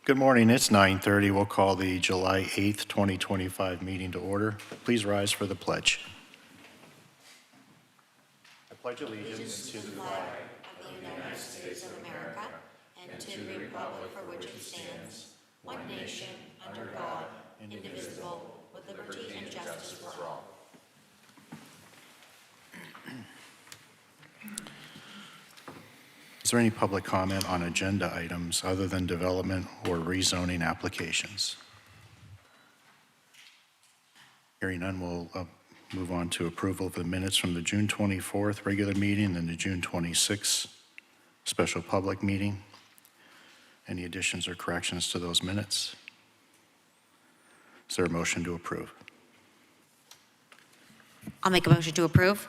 Good morning. It's 9:30. We'll call the July 8th, 2025 meeting to order. Please rise for the pledge. I pledge allegiance to the flag of the United States of America and to the republic for which it stands, one nation, under God, indivisible, with liberty and justice for all. Is there any public comment on agenda items other than development or rezoning applications? Hearing none, we'll move on to approval of the minutes from the June 24th regular meeting and the June 26th special public meeting. Any additions or corrections to those minutes? Is there a motion to approve? I'll make a motion to approve.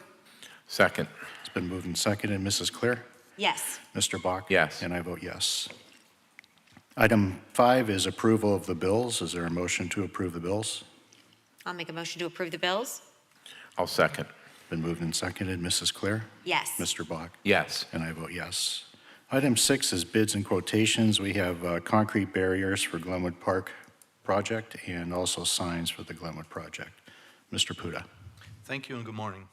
Second. It's been moved and seconded. Mrs. Clear? Yes. Mr. Bach? Yes. And I vote yes. Item 5 is approval of the bills. Is there a motion to approve the bills? I'll make a motion to approve the bills. I'll second. Been moved and seconded. Mrs. Clear? Yes. Mr. Bach? Yes. And I vote yes. Item 6 is bids and quotations. We have concrete barriers for Glenwood Park project and also signs for the Glenwood project. Mr. Puda. Thank you and good morning.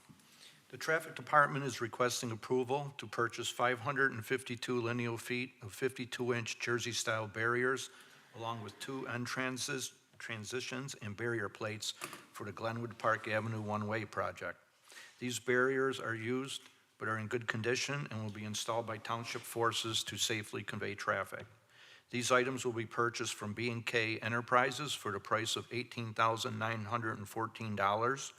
The Traffic Department is requesting approval to purchase 552 lineal feet of 52-inch Jersey-style barriers, along with 2 end transitions and barrier plates for the Glenwood Park Avenue one-way project. These barriers are used but are in good condition and will be installed by township forces to safely convey traffic. These items will be purchased from B&K Enterprises for the price of $18,914.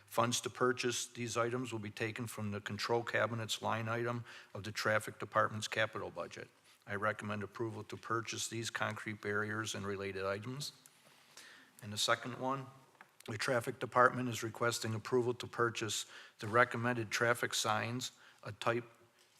Funds to purchase these items will be taken from the control cabinet's line item of the Traffic Department's capital budget. I recommend approval to purchase these concrete barriers and related items. And the second one, the Traffic Department is requesting approval to purchase the recommended traffic signs, a Type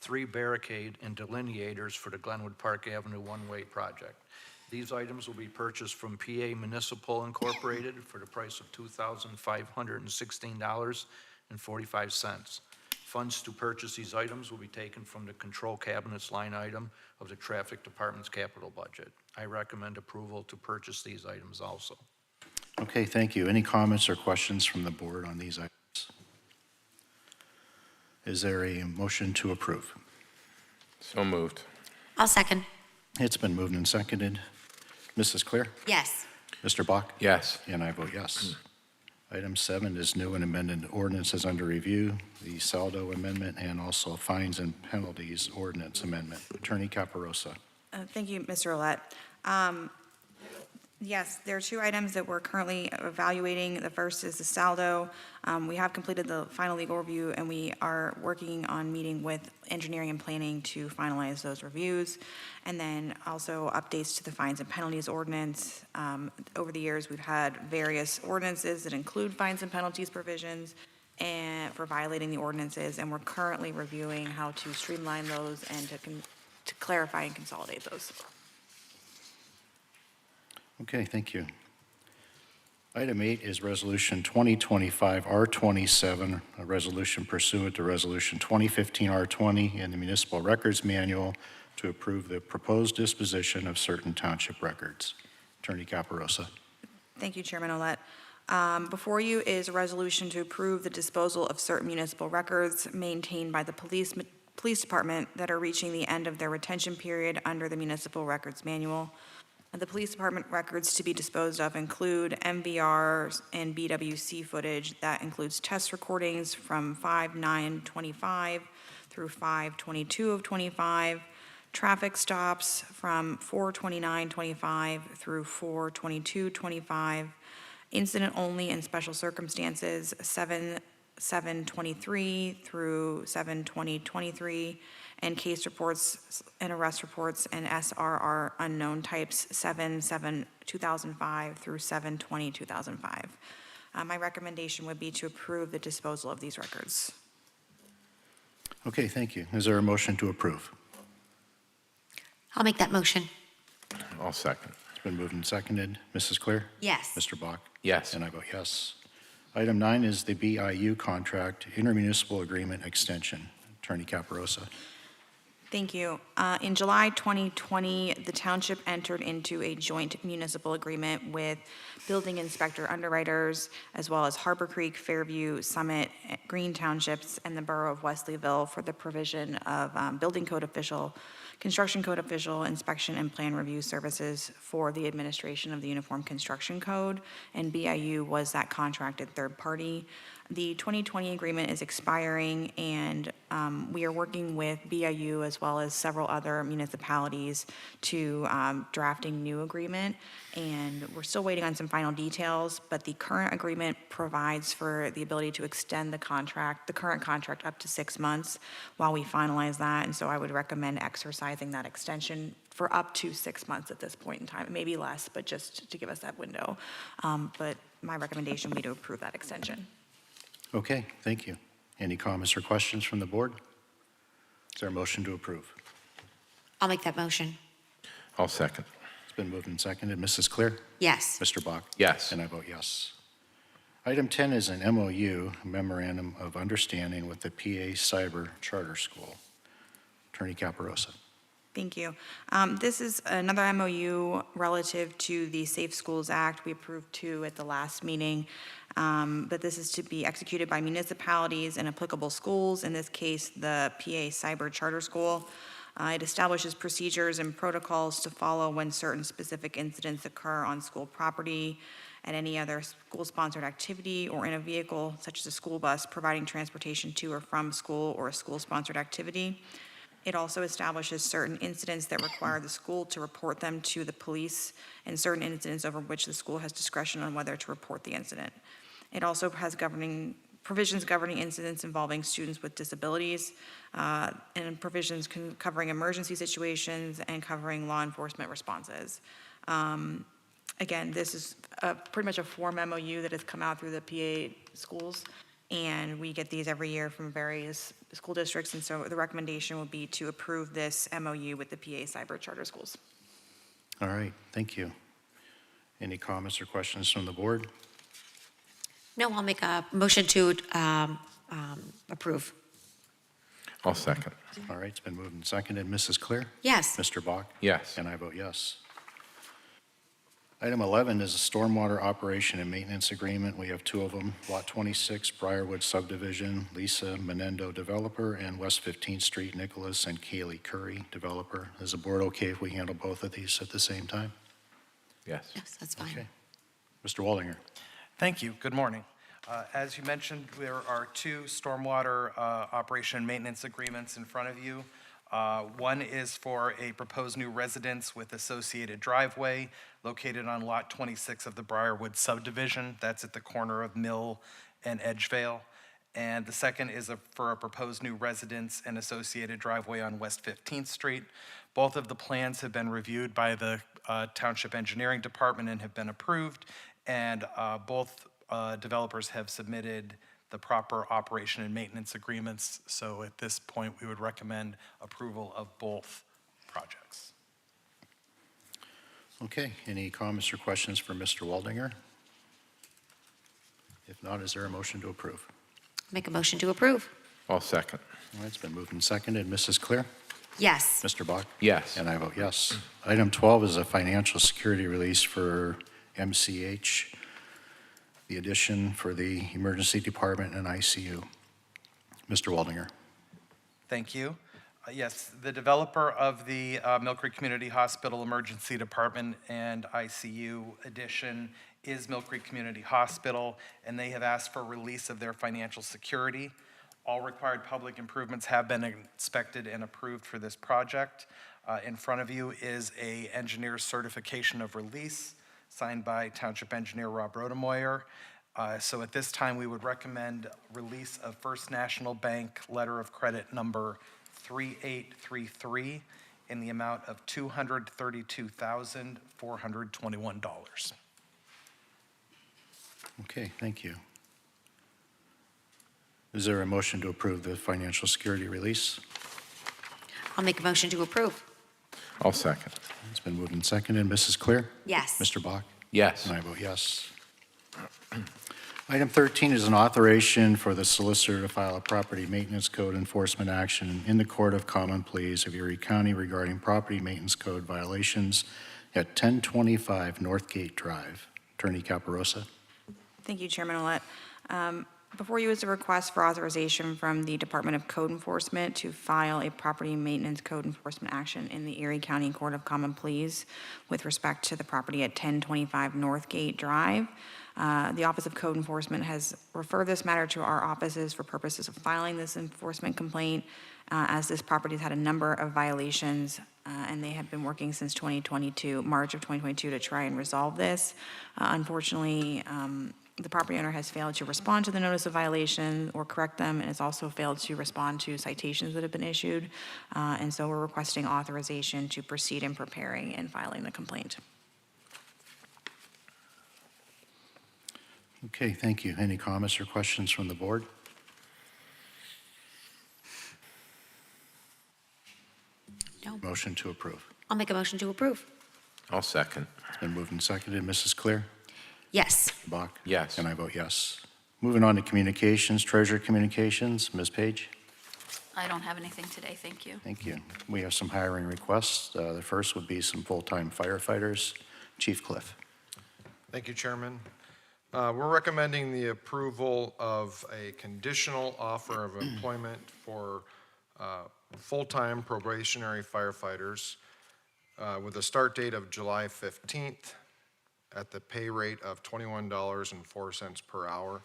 3 barricade, and delineators for the Glenwood Park Avenue one-way project. These items will be purchased from PA Municipal Incorporated for the price of $2,516.45. Funds to purchase these items will be taken from the control cabinet's line item of the Traffic Department's capital budget. I recommend approval to purchase these items also. Okay, thank you. Any comments or questions from the board on these items? Is there a motion to approve? So moved. I'll second. It's been moved and seconded. Mrs. Clear? Yes. Mr. Bach? Yes. And I vote yes. Item 7 is new and amended ordinances under review, the saldo amendment, and also fines and penalties ordinance amendment. Attorney Caparosa. Thank you, Mr. Olet. Yes, there are 2 items that we're currently evaluating. The first is the saldo. We have completed the final legal review, and we are working on meeting with engineering and planning to finalize those reviews. And then also updates to the fines and penalties ordinance. Over the years, we've had various ordinances that include fines and penalties provisions and for violating the ordinances, and we're currently reviewing how to streamline those and to clarify and consolidate those. Okay, thank you. Item 8 is Resolution 2025 R27, a resolution pursuant to Resolution 2015 R20 in the Municipal Records Manual to approve the proposed disposition of certain township records. Attorney Caparosa. Thank you, Chairman Olet. Before you is a resolution to approve the disposal of certain municipal records maintained by the police department that are reaching the end of their retention period under the Municipal Records Manual. The police department records to be disposed of include MVR and BWC footage. That includes test recordings from 5/9/25 through 5/22/25, traffic stops from 4/29/25 through 4/22/25, incident only and special circumstances 7/7/23 through 7/20/23, and case reports and arrest reports and SRR unknown types 7/7/2005 through 7/20/2005. My recommendation would be to approve the disposal of these records. Okay, thank you. Is there a motion to approve? I'll make that motion. I'll second. It's been moved and seconded. Mrs. Clear? Yes. Mr. Bach? Yes. And I vote yes. Item 9 is the BIU contract intermunicipal agreement extension. Attorney Caparosa. Thank you. In July 2020, the township entered into a joint municipal agreement with building inspector underwriters, as well as Harbor Creek, Fairview, Summit, Green Townships, and the Borough of Wesleyville for the provision of building code official, construction code official, inspection and plan review services for the administration of the Uniform Construction Code, and BIU was that contracted third party. The 2020 agreement is expiring, and we are working with BIU as well as several other municipalities to drafting new agreement, and we're still waiting on some final details, but the current agreement provides for the ability to extend the current contract up to 6 months while we finalize that, and so I would recommend exercising that extension for up to 6 months at this point in time. It may be less, but just to give us that window. But my recommendation would be to approve that extension. Okay, thank you. Any comments or questions from the board? Is there a motion to approve? I'll make that motion. I'll second. It's been moved and seconded. Mrs. Clear? Yes. Mr. Bach? Yes. And I vote yes. Item 10 is an MOU, Memorandum of Understanding with the PA Cyber Charter School. Attorney Caparosa. Thank you. This is another MOU relative to the Safe Schools Act. We approved two at the last meeting, but this is to be executed by municipalities and applicable schools, in this case, the PA Cyber Charter School. It establishes procedures and protocols to follow when certain specific incidents occur on school property, at any other school-sponsored activity, or in a vehicle such as a school bus providing transportation to or from school or a school-sponsored activity. It also establishes certain incidents that require the school to report them to the police, and certain incidents over which the school has discretion on whether to report the incident. It also has provisions governing incidents involving students with disabilities, and provisions covering emergency situations and covering law enforcement responses. Again, this is pretty much a form MOU that has come out through the PA schools, and we get these every year from various school districts, and so the recommendation would be to approve this MOU with the PA Cyber Charter Schools. All right, thank you. Any comments or questions from the board? No, I'll make a motion to approve. I'll second. All right, it's been moved and seconded. Mrs. Clear? Yes. Mr. Bach? Yes. And I vote yes. Item 11 is a stormwater operation and maintenance agreement. We have two of them, Lot 26, Briarwood Subdivision, Lisa Menendo Developer, and West 15th Street, Nicholas and Kaylee Curry Developer. Is the board okay if we handle both of these at the same time? Yes. Yes, that's fine. Okay. Mr. Waldinger. Thank you. Good morning. As you mentioned, there are two stormwater operation and maintenance agreements in front of you. One is for a proposed new residence with associated driveway located on Lot 26 of the Briarwood subdivision. That's at the corner of Mill and Edgevale. And the second is for a proposed new residence and associated driveway on West 15th Street. Both of the plans have been reviewed by the Township Engineering Department and have been approved. And both developers have submitted the proper operation and maintenance agreements. So at this point, we would recommend approval of both projects. Okay, any comments or questions for Mr. Waldinger? If not, is there a motion to approve? Make a motion to approve. I'll second. All right, it's been moved and seconded. Mrs. Clear? Yes. Mr. Bach? Yes. And I vote yes. Item 12 is a financial security release for MCH, the addition for the emergency department and ICU. Mr. Waldinger. Thank you. Yes, the developer of the Mill Creek Community Hospital Emergency Department and ICU addition is Mill Creek Community Hospital, and they have asked for release of their financial security. All required public improvements have been inspected and approved for this project. In front of you is a engineer's certification of release signed by Township Engineer Rob Rodemoyer. So at this time, we would recommend release of First National Bank letter of credit number 3833 in the amount of $232,421. Okay, thank you. Is there a motion to approve the financial security release? I'll make a motion to approve. I'll second. It's been moved and seconded. Mrs. Clear? Yes. Mr. Bach? Yes. And I vote yes. Item 13 is an authorization for the solicitor to file a property maintenance code enforcement action in the Court of Common Pleas of Erie County regarding property maintenance code violations at 1025 Northgate Drive. Attorney Caparosa. Thank you, Chairman Olet. Before you is a request for authorization from the Department of Code Enforcement to file a property maintenance code enforcement action in the Erie County Court of Common Pleas with respect to the property at 1025 Northgate Drive. The Office of Code Enforcement has referred this matter to our offices for purposes of filing this enforcement complaint, as this property has had a number of violations, and they have been working since March of 2022, to try and resolve this. Unfortunately, the property owner has failed to respond to the notice of violation or correct them, and has also failed to respond to citations that have been issued. And so we're requesting authorization to proceed in preparing and filing the complaint. Okay, thank you. Any comments or questions from the board? No. Motion to approve. I'll make a motion to approve. I'll second. It's been moved and seconded. Mrs. Clear? Yes. Bach? Yes. And I vote yes. Moving on to communications, Treasurer Communications, Ms. Page? I don't have anything today, thank you. Thank you. We have some hiring requests. The first would be some full-time firefighters. Chief Cliff. Thank you, Chairman. We're recommending the approval of a conditional offer of employment for full-time probationary firefighters with a start date of July 15th at the pay rate of $21.04 per hour.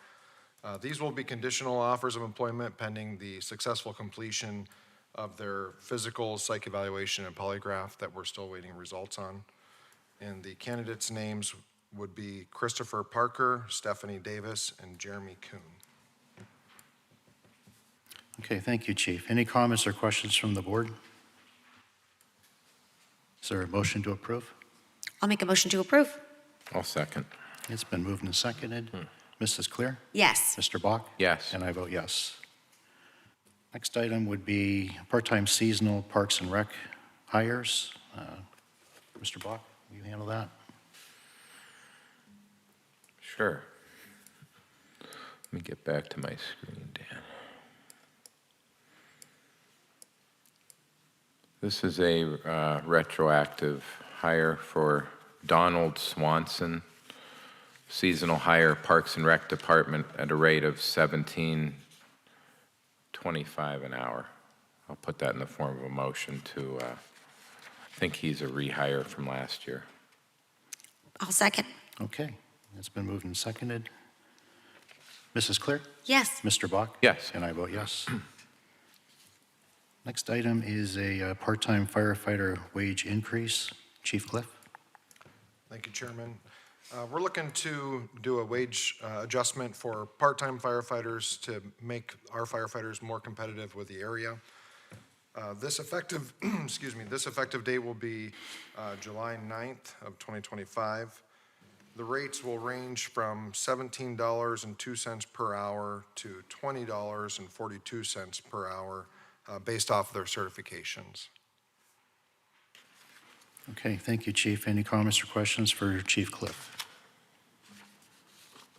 These will be conditional offers of employment pending the successful completion of their physical, psych evaluation, and polygraph that we're still waiting results on. And the candidates' names would be Christopher Parker, Stephanie Davis, and Jeremy Kuhn. Okay, thank you, Chief. Any comments or questions from the board? Is there a motion to approve? I'll make a motion to approve. I'll second. It's been moved and seconded. Mrs. Clear? Yes. Mr. Bach? Yes. And I vote yes. Next item would be part-time seasonal Parks and Rec hires. Mr. Bach, will you handle that? Sure. Let me get back to my screen, Dan. This is a retroactive hire for Donald Swanson, seasonal hire, Parks and Rec Department, at a rate of $17.25 an hour. I'll put that in the form of a motion to, I think he's a rehire from last year. I'll second. Okay, it's been moved and seconded. Mrs. Clear? Yes. Mr. Bach? Yes. And I vote yes. Next item is a part-time firefighter wage increase. Chief Cliff? Thank you, Chairman. We're looking to do a wage adjustment for part-time firefighters to make our firefighters more competitive with the area. This effective, this effective date will be July 9th of 2025. The rates will range from $17.02 per hour to $20.42 per hour based off their certifications. Okay, thank you, Chief. Any comments or questions for Chief Cliff?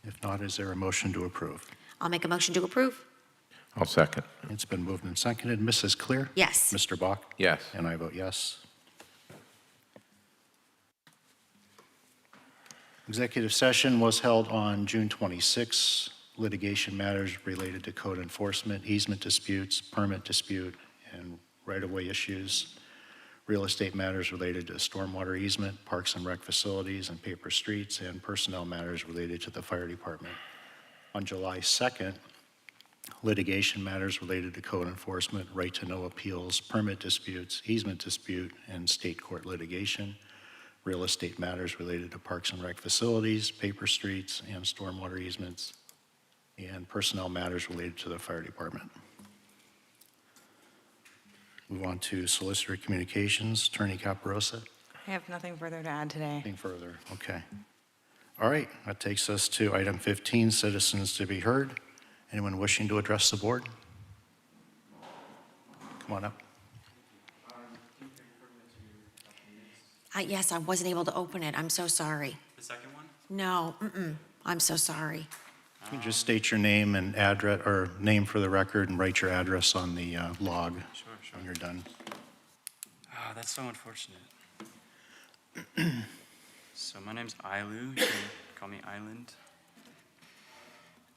If not, is there a motion to approve? I'll make a motion to approve. I'll second. It's been moved and seconded. Mrs. Clear? Yes. Mr. Bach? Yes. And I vote yes. Executive session was held on June 26. Litigation matters related to code enforcement, easement disputes, permit dispute, and right-of-way issues. Real estate matters related to stormwater easement, parks and rec facilities, and paper streets, and personnel matters related to the fire department. On July 2nd, litigation matters related to code enforcement, right-to-know appeals, permit disputes, easement dispute, and state court litigation. Real estate matters related to parks and rec facilities, paper streets, and stormwater easements, and personnel matters related to the fire department. Move on to solicitor communications. Attorney Caparosa. I have nothing further to add today. Anything further? Okay. All right, that takes us to item 15, citizens to be heard. Anyone wishing to address the board? Come on up. Yes, I wasn't able to open it. I'm so sorry. The second one? No, I'm so sorry. Can you just state your name and address, or name for the record, and write your address on the log Sure, sure. when you're done? Ah, that's so unfortunate. So my name's Ailu. You can call me Island.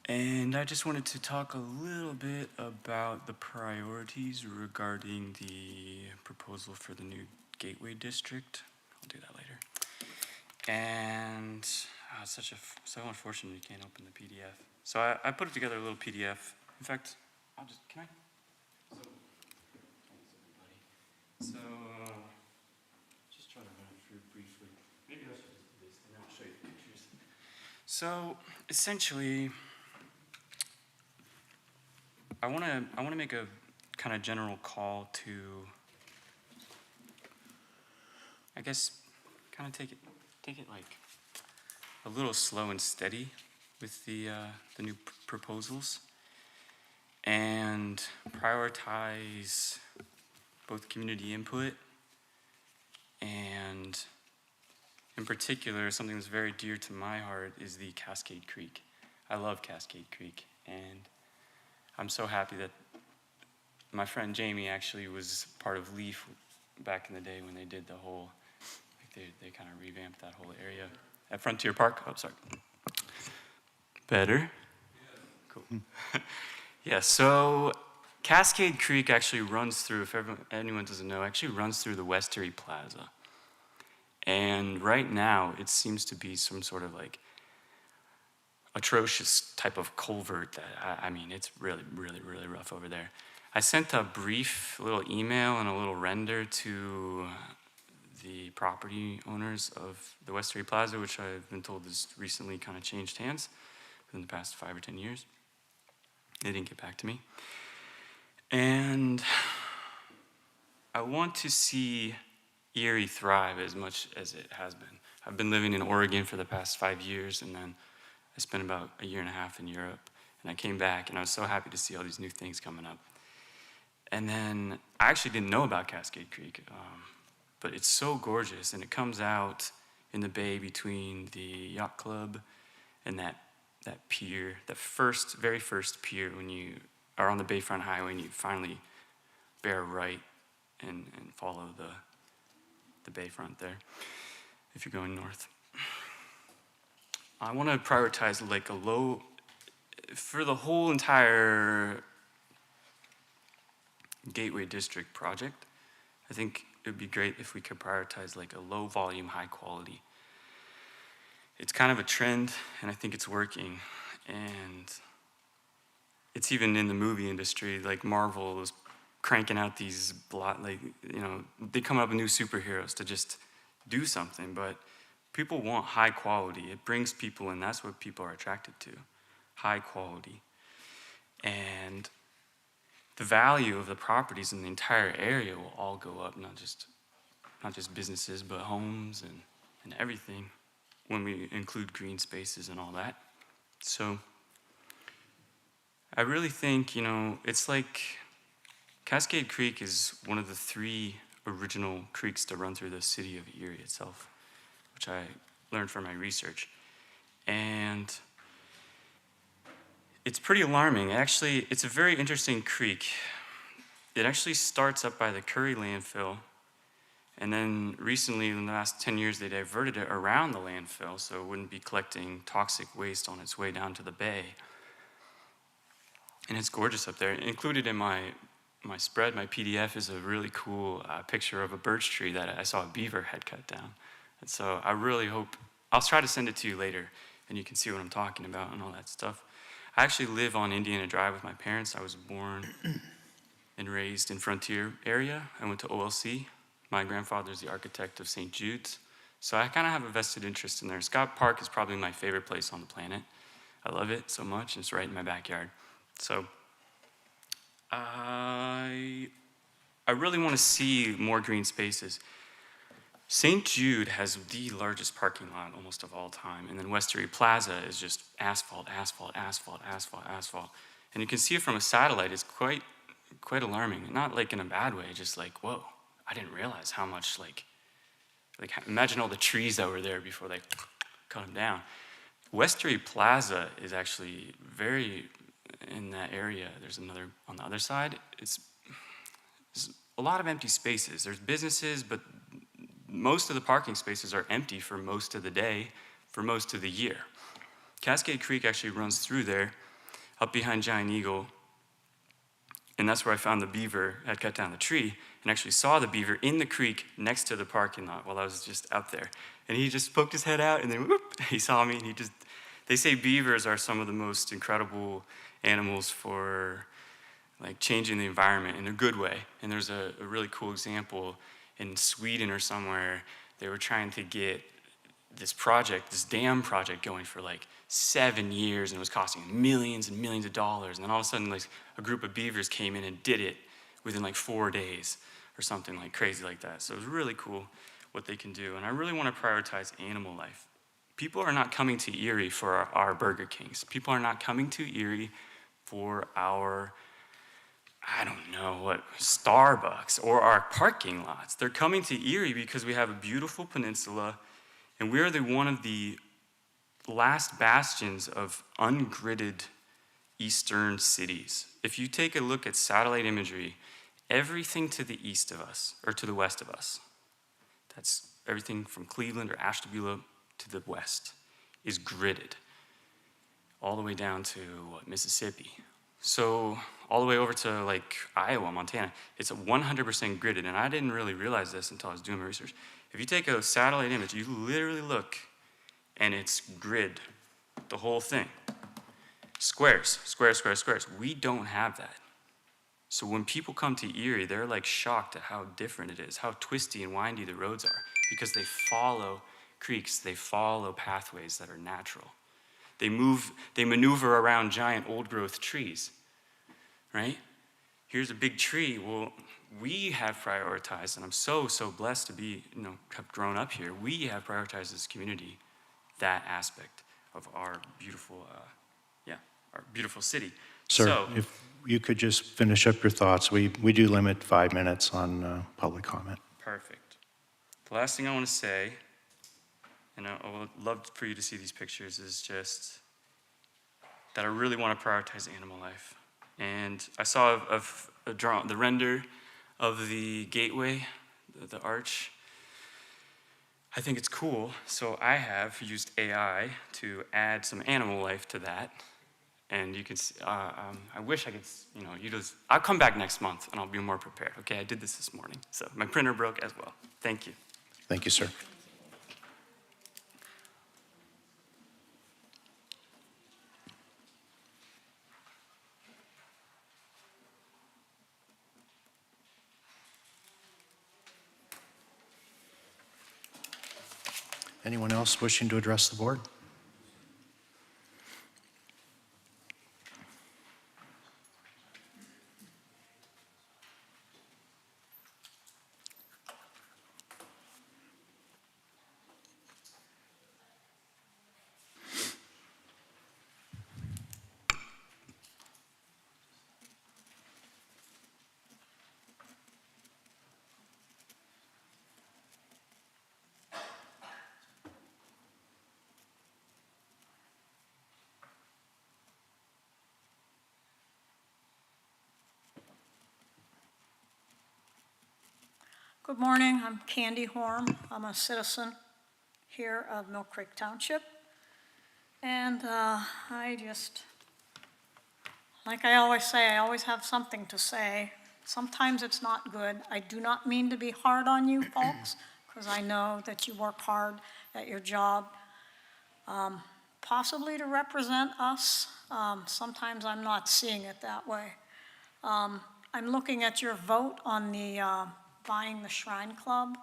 And I just wanted to talk a little bit about the priorities regarding the proposal for the new Gateway District. I'll do that later. And it's so unfortunate you can't open the PDF. So I put it together a little PDF. In fact, can I? So, just try to run it through briefly. Maybe I should just do this, and then I'll show you the pictures. So, essentially, I want to make a kind of general call to, I guess, kind of take it like a little slow and steady with the new proposals, and prioritize both community input and, in particular, something that's very dear to my heart is the Cascade Creek. I love Cascade Creek, and I'm so happy that my friend Jamie actually was part of LEAF back in the day when they did the whole, like they kind of revamped that whole area at Frontier Park. Oh, sorry. Better? Cool. Yeah, so Cascade Creek actually runs through, if anyone doesn't know, actually runs through the Westery Plaza. And right now, it seems to be some sort of like atrocious type of culvert that, I mean, it's really, really, really rough over there. I sent a brief little email and a little render to the property owners of the Westery Plaza, which I've been told has recently kind of changed hands within the past 5 or 10 years. They didn't get back to me. And I want to see Erie thrive as much as it has been. I've been living in Oregon for the past 5 years, and then I spent about a year and a half in Europe. And I came back, and I was so happy to see all these new things coming up. And then I actually didn't know about Cascade Creek, but it's so gorgeous, and it comes out in the bay between the yacht club and that pier, that very first pier when you are on the Bayfront Highway and you finally bear right and follow the bayfront there, if you're going north. I want to prioritize like a low, for the whole entire Gateway District project, I think it would be great if we could prioritize like a low volume, high quality. It's kind of a trend, and I think it's working. And it's even in the movie industry, like Marvel is cranking out these, they come up with new superheroes to just do something, but people want high quality. It brings people in, that's what people are attracted to, high quality. And the value of the properties in the entire area will all go up, not just businesses, but homes and everything, when we include green spaces and all that. So I really think, it's like Cascade Creek is one of the 3 original creeks to run through the city of Erie itself, which I learned from my research. And it's pretty alarming. Actually, it's a very interesting creek. It actually starts up by the Curry landfill, and then recently, in the last 10 years, they diverted it around the landfill so it wouldn't be collecting toxic waste on its way down to the bay. And it's gorgeous up there. Included in my spread, my PDF, is a really cool picture of a birch tree that I saw a beaver had cut down. And so I really hope, I'll try to send it to you later, and you can see what I'm talking about and all that stuff. I actually live on Indiana Drive with my parents. I was born and raised in Frontier area. I went to OLC. My grandfather's the architect of St. Jude's. So I kind of have a vested interest in there. Scott Park is probably my favorite place on the planet. I love it so much, and it's right in my backyard. So I really want to see more green spaces. St. Jude has the largest parking lot almost of all time, and then Westery Plaza is just asphalt, asphalt, asphalt, asphalt, asphalt. And you can see it from a satellite. It's quite alarming. Not like in a bad way, just like, whoa, I didn't realize how much, like imagine all the trees that were there before they cut them down. Westery Plaza is actually very, in that area, there's another, on the other side, it's a lot of empty spaces. There's businesses, but most of the parking spaces are empty for most of the day, for most of the year. Cascade Creek actually runs through there, up behind Giant Eagle, and that's where I found the beaver. I'd cut down the tree and actually saw the beaver in the creek next to the parking lot while I was just out there. And he just poked his head out, and then whoop, he saw me, and he just, they say beavers are some of the most incredible animals for like changing the environment in a good way. And there's a really cool example in Sweden or somewhere. They were trying to get this project, this dam project going for like 7 years, and it was costing millions and millions of dollars. And then all of a sudden, like a group of beavers came in and did it within like 4 days or something like crazy like that. So it was really cool what they can do. And I really want to prioritize animal life. People are not coming to Erie for our Burger Kings. People are not coming to Erie for our, I don't know what, Starbucks or our parking lots. They're coming to Erie because we have a beautiful peninsula, and we're one of the last bastions of ungridded eastern cities. If you take a look at satellite imagery, everything to the east of us, or to the west of us, that's everything from Cleveland or Ashtabula to the west, is gridded, all the way down to Mississippi. So all the way over to like Iowa, Montana, it's 100% gridded, and I didn't really realize this until I was doing my research. If you take a satellite image, you literally look, and it's grid, the whole thing. Squares, squares, squares, squares. We don't have that. So when people come to Erie, they're like shocked at how different it is, how twisty and windy the roads are, because they follow creeks, they follow pathways that are natural. They maneuver around giant old growth trees, right? Here's a big tree. Well, we have prioritized, and I'm so blessed to be, have grown up here. We have prioritized as a community that aspect of our beautiful, our beautiful city. Sir, So, if you could just finish up your thoughts. We do limit 5 minutes on public comment. perfect. The last thing I want to say, and I would love for you to see these pictures, is just that I really want to prioritize animal life. And I saw the render of the gateway, the arch. I think it's cool, so I have used AI to add some animal life to that. And you can see, I wish I could, I'll come back next month and I'll be more prepared. Okay, I did this morning, so my printer broke as well. Thank you. Thank you, sir. Anyone else wishing to address the board? Good morning, I'm Candy Horn. I'm a citizen here of Mill Creek Township. And I just, like I always say, I always have something to say. Sometimes it's not good. I do not mean to be hard on you folks, because I know that you work hard at your job, possibly to represent us. Sometimes I'm not seeing it that way. I'm looking at your vote on the buying the Shrine Club.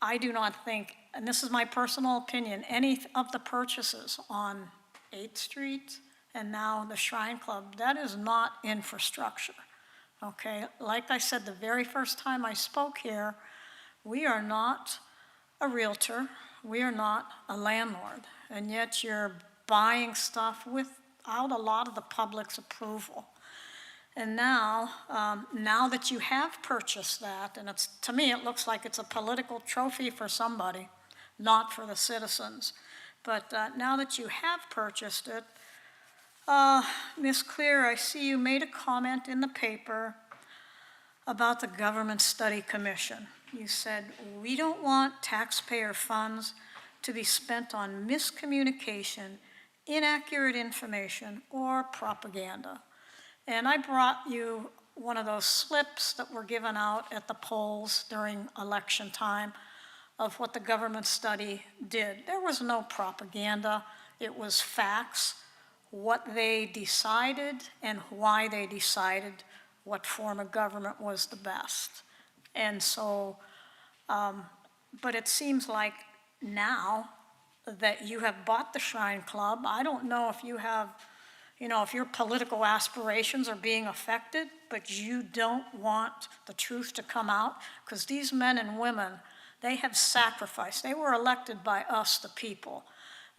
I do not think, and this is my personal opinion, any of the purchases on 8th Street and now the Shrine Club, that is not infrastructure, okay? Like I said the very first time I spoke here, we are not a realtor, we are not a landlord, and yet you're buying stuff without a lot of the public's approval. And now, now that you have purchased that, and to me, it looks like it's a political trophy for somebody, not for the citizens. But now that you have purchased it, Ms. Clear, I see you made a comment in the paper about the Government Study Commission. You said, "We don't want taxpayer funds to be spent on miscommunication, inaccurate information, or propaganda." And I brought you one of those slips that were given out at the polls during election time of what the government study did. There was no propaganda. It was facts, what they decided and why they decided what form of government was the best. And so, but it seems like now that you have bought the Shrine Club, I don't know if you have, if your political aspirations are being affected, but you don't want the truth to come out, because these men and women, they have sacrificed. They were elected by us, the people.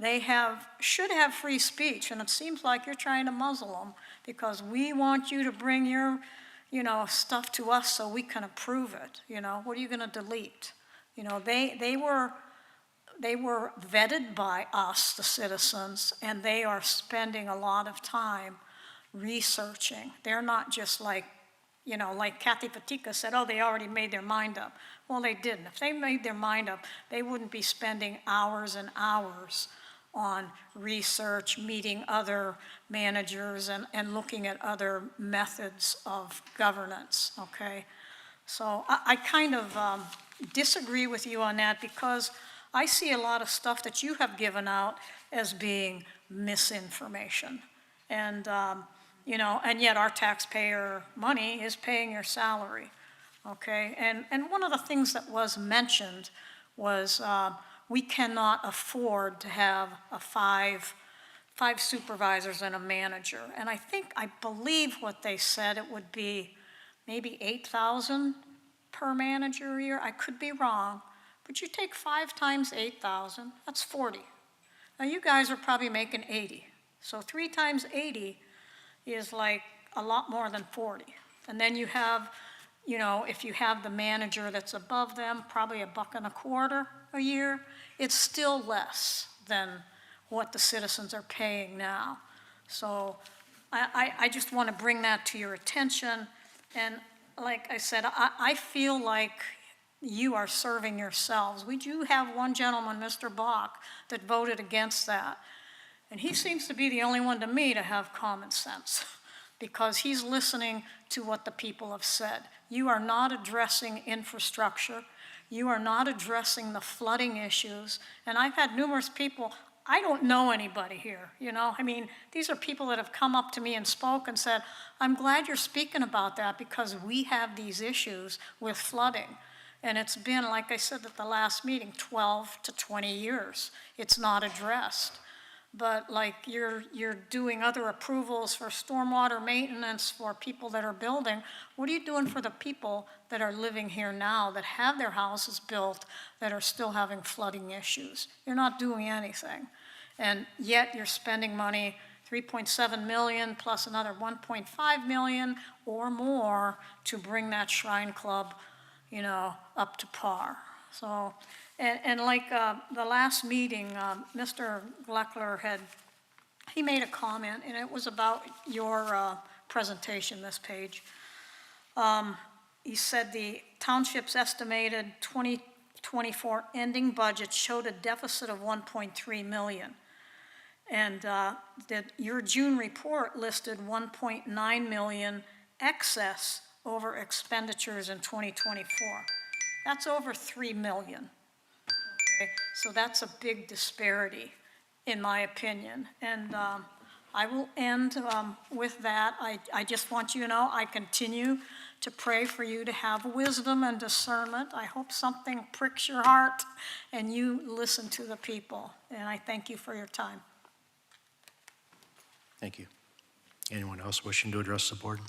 They should have free speech, and it seems like you're trying to muzzle them because we want you to bring your, stuff to us so we can approve it. What are you going to delete? They were vetted by us, the citizens, and they are spending a lot of time researching. They're not just like Kathy Patika said, oh, they already made their mind up. Well, they didn't. If they made their mind up, they wouldn't be spending hours and hours on research, meeting other managers, and looking at other methods of governance, okay? So I kind of disagree with you on that, because I see a lot of stuff that you have given out as being misinformation. And, and yet our taxpayer money is paying your salary, okay? And one of the things that was mentioned was we cannot afford to have five supervisors and a manager. And I believe what they said, it would be maybe 8,000 per manager a year. I could be wrong, but you take 5 times 8,000, that's 40. Now you guys are probably making 80. So 3 times 80 is like a lot more than 40. And then you have, if you have the manager that's above them, probably $1.25 a year, it's still less than what the citizens are paying now. So I just want to bring that to your attention. And like I said, I feel like you are serving yourselves. We do have one gentleman, Mr. Bach, that voted against that. And he seems to be the only one to me to have common sense, because he's listening to what the people have said. You are not addressing infrastructure. You are not addressing the flooding issues. And I've had numerous people, I don't know anybody here, these are people that have come up to me and spoke and said, I'm glad you're speaking about that because we have these issues with flooding. And it's been, like I said at the last meeting, 12 to 20 years. It's not addressed. But like you're doing other approvals for stormwater maintenance for people that are building, what are you doing for the people that are living here now that have their houses built that are still having flooding issues? You're not doing anything. And yet you're spending money, 3.7 million plus another 1.5 million or more to bring that Shrine Club, up to par. So. And like the last meeting, Mr. Gleckler he made a comment, and it was about your presentation, this page. He said the township's estimated 2024 ending budget showed a deficit of 1.3 million. And that your June report listed 1.9 million excess over expenditures in 2024. That's over 3 million. Okay, so that's a big disparity, in my opinion. And I will end with that. I just want you to know I continue to pray for you to have wisdom and discernment. I hope something pricks your heart and you listen to the people. And I thank you for your time. Thank you. Anyone else wishing to address the board?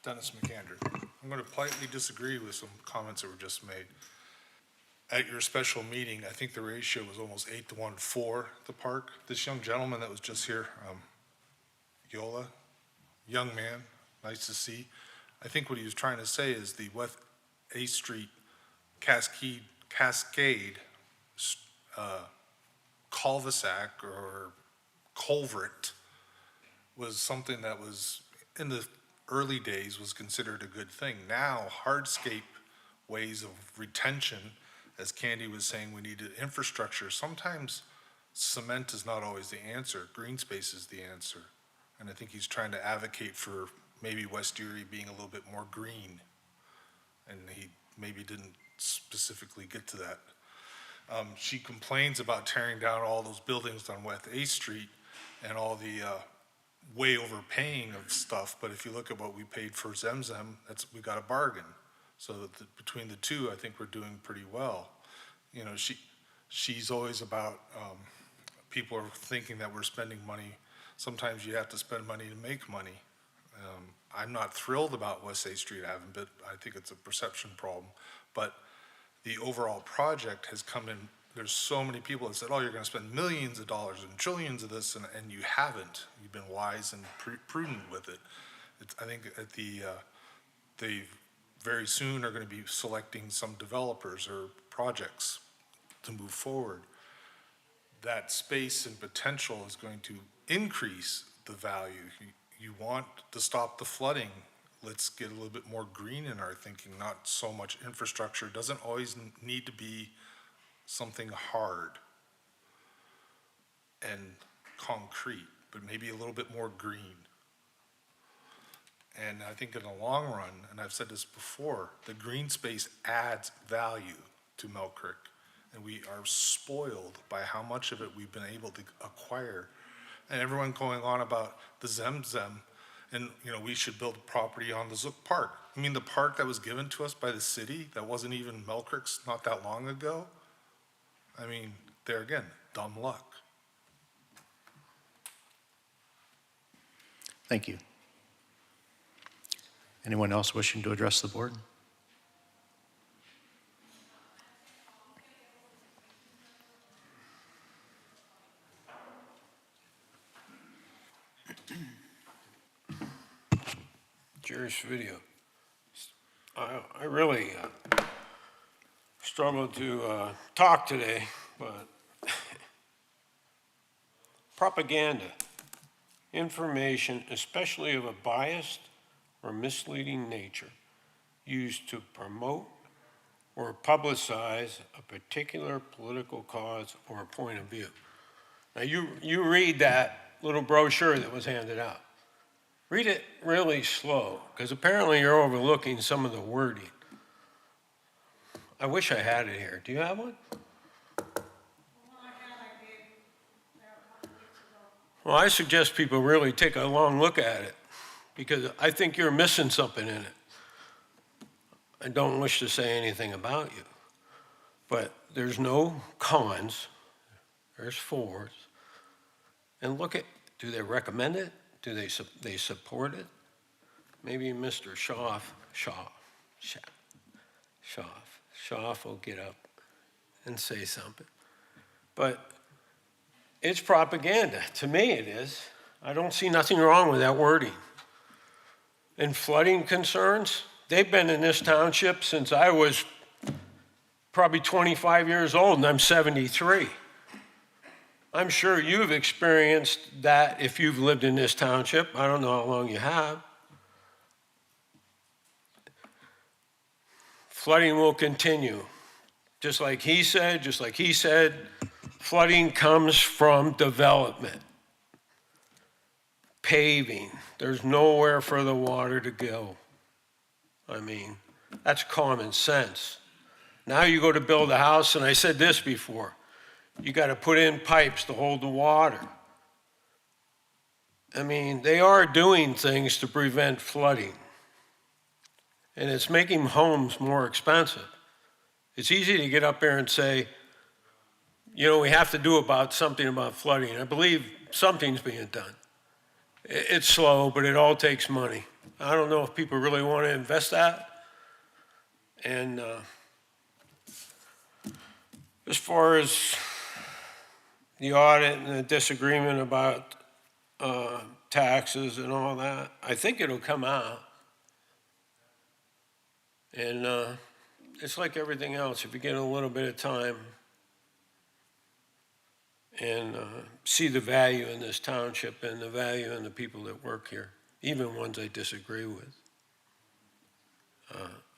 Dennis McAndrew. I'm going to politely disagree with some comments that were just made. At your special meeting, I think the ratio was almost 8-1 for the park. This young gentleman that was just here, Yola, young man, nice to see. I think what he was trying to say is the West 8th Street Cascade cul-de-sac or culvert was something that was, in the early days, was considered a good thing. Now, hardscape ways of retention, as Candy was saying, we needed infrastructure. Sometimes cement is not always the answer. Green space is the answer. And I think he's trying to advocate for maybe West Erie being a little bit more green. And he maybe didn't specifically get to that. She complains about tearing down all those buildings on West 8th Street and all the way overpaying of stuff, but if you look at what we paid for Zemzem, we got a bargain. So that between the two, I think we're doing pretty well. You know, she's always about, people are thinking that we're spending money. Sometimes you have to spend money to make money. I'm not thrilled about West 8th Street Avenue, but I think it's a perception problem. But the overall project has come in. There's so many people that said, oh, you're going to spend millions of dollars and trillions of this, and you haven't. You've been wise and prudent with it. I think at they very soon are going to be selecting some developers or projects to move forward. That space and potential is going to increase the value. You want to stop the flooding. Let's get a little bit more green in our thinking, not so much infrastructure. It doesn't always need to be something hard and concrete, but maybe a little bit more green. And I think in the long run, and I've said this before, the green space adds value to Mill Creek. And we are spoiled by how much of it we've been able to acquire. And everyone going on about the Zemzem, and you know, we should build a property on the Zook Park. I mean, the park that was given to us by the city, that wasn't even Mill Creek's not that long ago. I mean, there again, dumb luck. Thank you. Anyone else wishing to address the board? Jerry's video. I really struggled to talk today, but propaganda, information, especially of a biased or misleading nature, used to promote or publicize a particular political cause or point of view. Now you read that little brochure that was handed out. Read it really slow, because apparently you're overlooking some of the wording. I wish I had it here. Do you have one? Well, I suggest people really take a long look at it, because I think you're missing something in it. I don't wish to say anything about you, but there's no cons, there's fours. And look at, do they recommend it? Do they support it? Maybe Mr. Schaaf will get up and say something. But it's propaganda. To me, it is. I don't see nothing wrong with that wording. And flooding concerns, they've been in this township since I was probably 25 years old, and I'm 73. I'm sure you've experienced that if you've lived in this township. I don't know how long you have. Flooding will continue. Just like he said, flooding comes from development. Paving. There's nowhere for the water to go. I mean, that's common sense. Now you go to build a house, and I said this before, you got to put in pipes to hold the water. I mean, they are doing things to prevent flooding. And it's making homes more expensive. It's easy to get up there and say, you know, we have to do something about flooding. I believe something's being done. It's slow, but it all takes money. I don't know if people really want to invest that. And as far as the audit and the disagreement about taxes and all that, I think it'll come out. And it's like everything else, if you get a little bit of time and see the value in this township and the value in the people that work here, even ones I disagree with,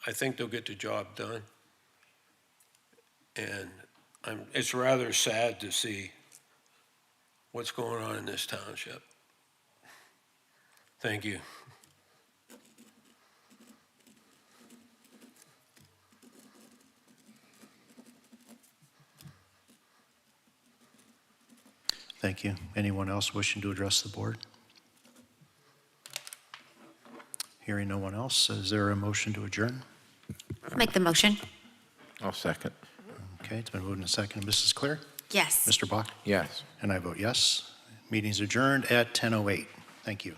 I think they'll get the job done. And it's rather sad to see what's going on in this township. Thank you. Thank you. Anyone else wishing to address the board? Hearing no one else, is there a motion to adjourn? Make the motion. I'll second. Okay, it's been moved and seconded. Mrs. Clear? Yes. Mr. Bach? Yes. And I vote yes. Meeting's adjourned at 10:08. Thank you.